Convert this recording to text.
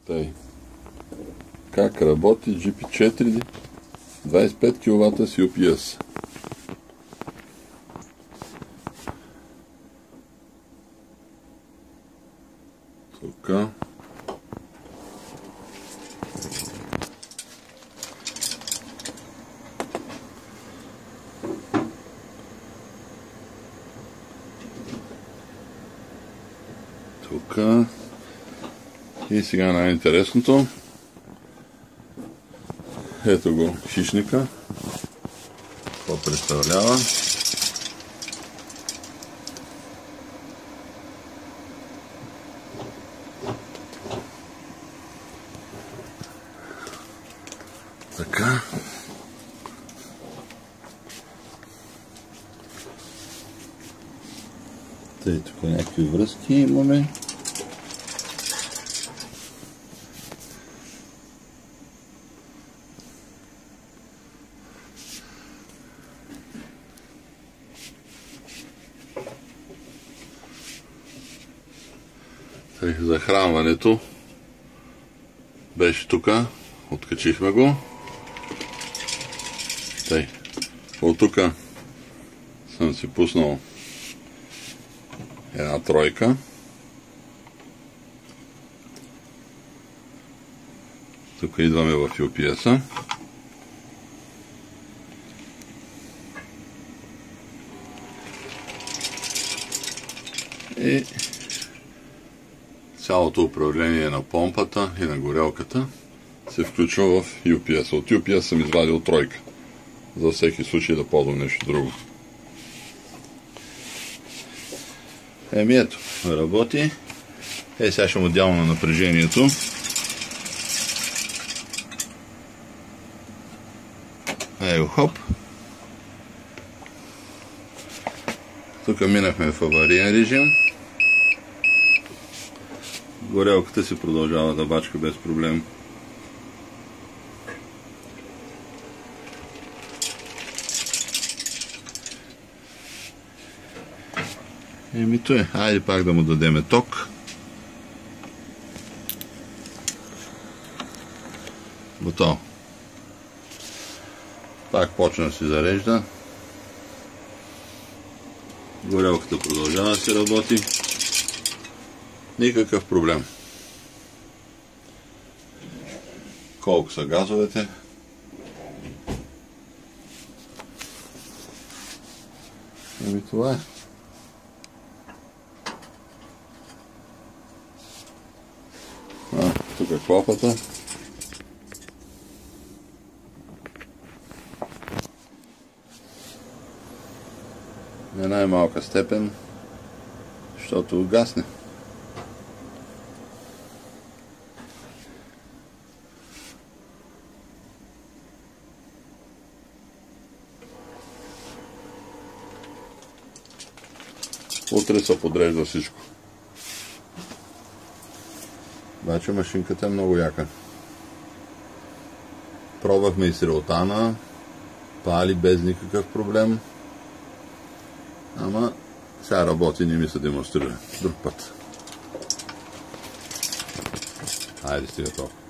Тъй. Как работи GP4 25 кВт с UPS? Тук. Тук. И сега най-интересното. Ето го хищника. Това представлява. Така. Тъй, тук някакви връзки имаме. Захранването беше тук, откачихме го. Тъй. От тук съм си пуснал една тройка. Тук идваме в UPS-а. И цялото управление на помпата и на горелката се включва в UPS. От UPS съм извадил тройка. За всеки случай да ползвам нещо друго. Еми ето, работи. Сега ще му дяло на напрежението. Ето, хоп. Тук минахме в авариен режим. Горелката си продължава да бачка без проблем. Еми то е. Айде пак да му дадеме ток. Готово. Пак почна да се зарежда. Горелката продължава да се работи. Никакъв проблем. Колко са газовете? Еми това е. Тук е клапата. На най-малка степен, защото гасне. Утре се подрежда всичко. Обаче машинката е много яка. Пробвахме и с релтана, пали без никакъв проблем. Ама сега работи, не ми се демонстрира. Друг път. Айде стига толкова.